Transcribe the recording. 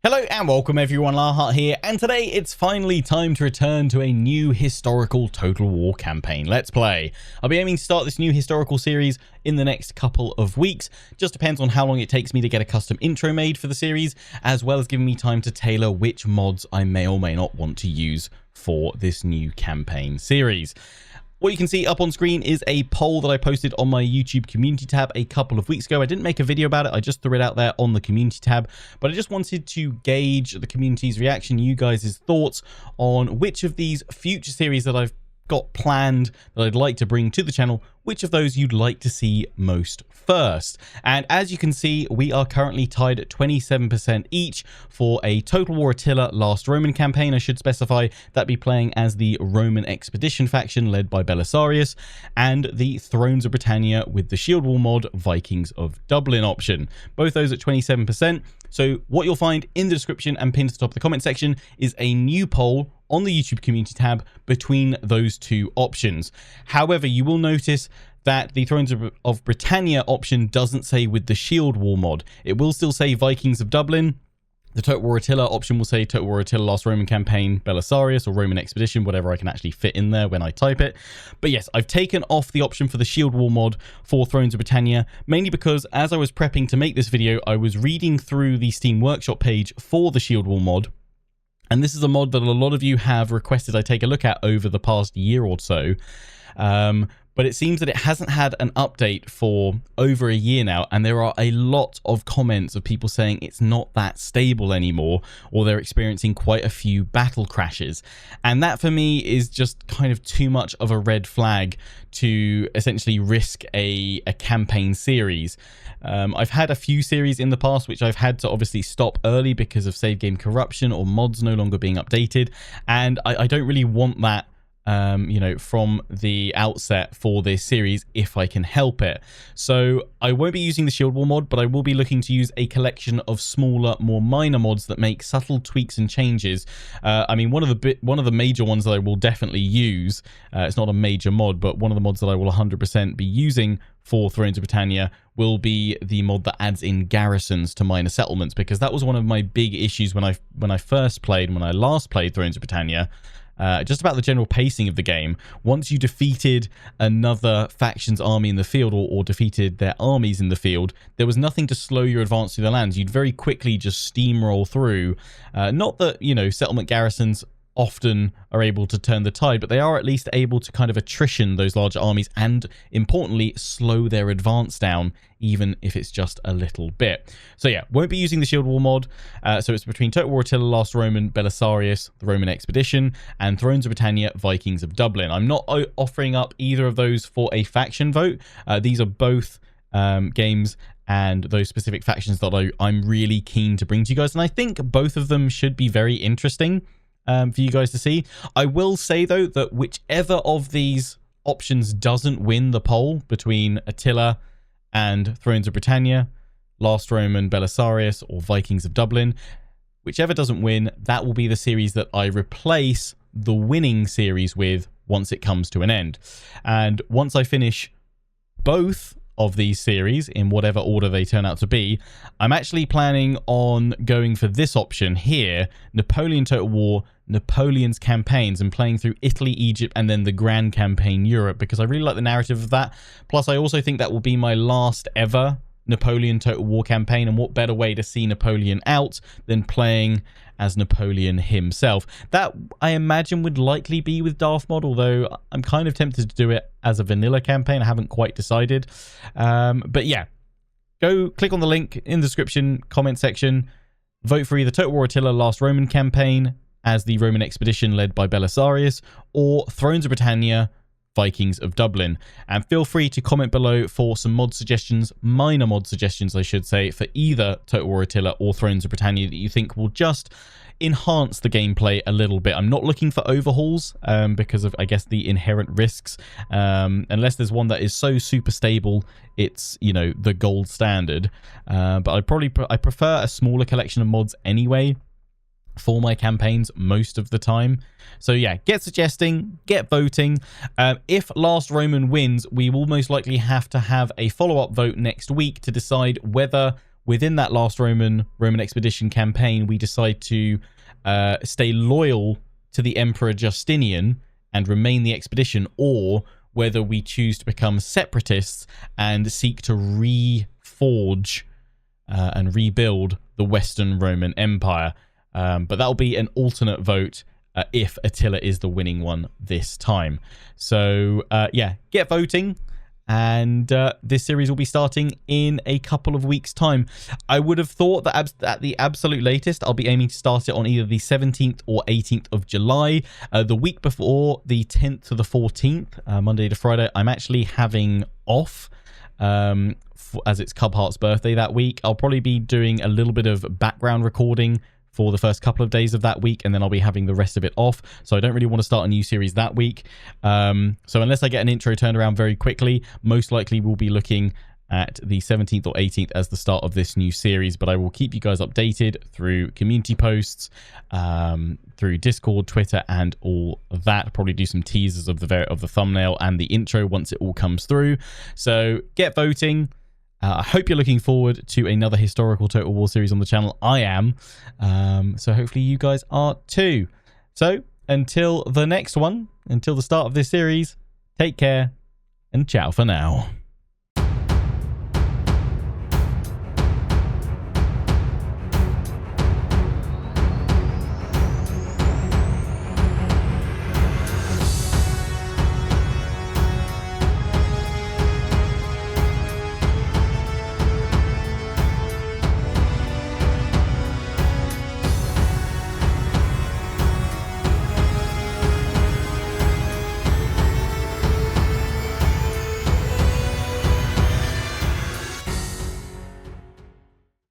Hello and welcome everyone, Larhart here, and today it's finally time to return to a new historical Total War campaign. Let's play. I'll be aiming to start this new historical series in the next couple of weeks. Just depends on how long it takes me to get a custom intro made for the series, as well as giving me time to tailor which mods I may or may not want to use for this new campaign series. What you can see up on screen is a poll that I posted on my YouTube community tab a couple of weeks ago. I didn't make a video about it. I just threw it out there on the community tab, but I just wanted to gauge the community's reaction, you guys' thoughts on which of these future series that I've got planned that I'd like to bring to the channel, which of those you'd like to see most first. And as you can see, we are currently tied at 27% each for a Total War Attila Last Roman campaign. I should specify that be playing as the Roman Expedition faction led by Belisarius, and the Thrones of Britannia with the Shield Wall mod Vikings of Dublin option. Both those at 27%. So what you'll find in the description and pinned to the top of the comment section is a new poll on the YouTube community tab between those two options. However, you will notice that the Thrones of Britannia option doesn't say with the Shield Wall mod. It will still say Vikings of Dublin. The Total War Attila option will say Total War Attila Last Roman Campaign Belisarius or Roman Expedition, whatever I can actually fit in there when I type it. But yes, I've taken off the option for the Shield Wall mod for Thrones of Britannia, mainly because as I was prepping to make this video, I was reading through the Steam Workshop page for the Shield Wall mod. And this is a mod that a lot of you have requested I take a look at over the past year or so. But it seems that it hasn't had an update for over a year now, and there are a lot of comments of people saying it's not that stable anymore, or they're experiencing quite a few battle crashes. And that for me is just kind of too much of a red flag to essentially risk a campaign series. I've had a few series in the past which I've had to obviously stop early because of save game corruption or mods no longer being updated, and I don't really want that from the outset for this series if I can help it. So I won't be using the Shield Wall mod, but I will be looking to use a collection of smaller, more minor mods that make subtle tweaks and changes. I mean, one of the major ones that I will definitely use, it's not a major mod, but one of the mods that I will 100% be using for Thrones of Britannia will be the mod that adds in garrisons to minor settlements, because that was one of my big issues when I last played Thrones of Britannia. Just about the general pacing of the game. Once you defeated another faction's army in the field, or defeated their armies in the field, there was nothing to slow your advance through the lands. You'd very quickly just steamroll through. Not that, settlement garrisons often are able to turn the tide, but they are at least able to kind of attrition those larger armies and, importantly, slow their advance down, even if it's just a little bit. So yeah, won't be using the Shield Wall mod. So it's between Total War Attila Last Roman Belisarius, the Roman Expedition, and Thrones of Britannia, Vikings of Dublin. I'm not offering up either of those for a faction vote. These are both games and those specific factions that I'm really keen to bring to you guys, and I think both of them should be very interesting for you guys to see. I will say though that whichever of these options doesn't win the poll between Attila and Thrones of Britannia, Last Roman Belisarius, or Vikings of Dublin, whichever doesn't win, that will be the series that I replace the winning series with once it comes to an end. And once I finish both of these series in whatever order they turn out to be, I'm actually planning on going for this option here, Napoleon Total War, Napoleon's campaigns, and playing through Italy, Egypt, and then the Grand Campaign Europe, because I really like the narrative of that. Plus I also think that will be my last ever Napoleon Total War campaign, and what better way to see Napoleon out than playing as Napoleon himself. That I imagine would likely be with Darth mod, although I'm kind of tempted to do it as a vanilla campaign. I haven't quite decided. But yeah, go click on the link in the description comment section, vote for either Total War Attila Last Roman Campaign as the Roman Expedition led by Belisarius, or Thrones of Britannia, Vikings of Dublin. And feel free to comment below for some mod suggestions, minor mod suggestions I should say, for either Total War Attila or Thrones of Britannia that you think will just enhance the gameplay a little bit. I'm not looking for overhauls because of, I guess, the inherent risks, unless there's one that is so super stable it's, the gold standard. But I prefer a smaller collection of mods anyway for my campaigns most of the time. So yeah, get suggesting, get voting. If Last Roman wins, we will most likely have to have a follow-up vote next week to decide whether within that last Roman expedition campaign, we decide to stay loyal to the Emperor Justinian and remain the expedition, or whether we choose to become separatists and seek to reforge and rebuild the Western Roman Empire. But that'll be an alternate vote if Attila is the winning one this time. So yeah, get voting. And this series will be starting in a couple of weeks' time. I would have thought that at the absolute latest, I'll be aiming to start it on either the 17th or 18th of July. The week before, the 10th to the 14th, Monday to Friday, I'm actually having off as it's Cub Heart's birthday that week. I'll probably be doing a little bit of background recording for the first couple of days of that week, and then I'll be having the rest of it off. So I don't really want to start a new series that week. So unless I get an intro turned around very quickly, most likely we'll be looking at the 17th or 18th as the start of this new series. But I will keep you guys updated through community posts, through Discord, Twitter, and all of that. Probably do some teasers of the thumbnail and the intro once it all comes through. So get voting. I hope you're looking forward to another historical Total War series on the channel. I am. So hopefully you guys are too. So until the next one, until the start of this series, take care and ciao for now.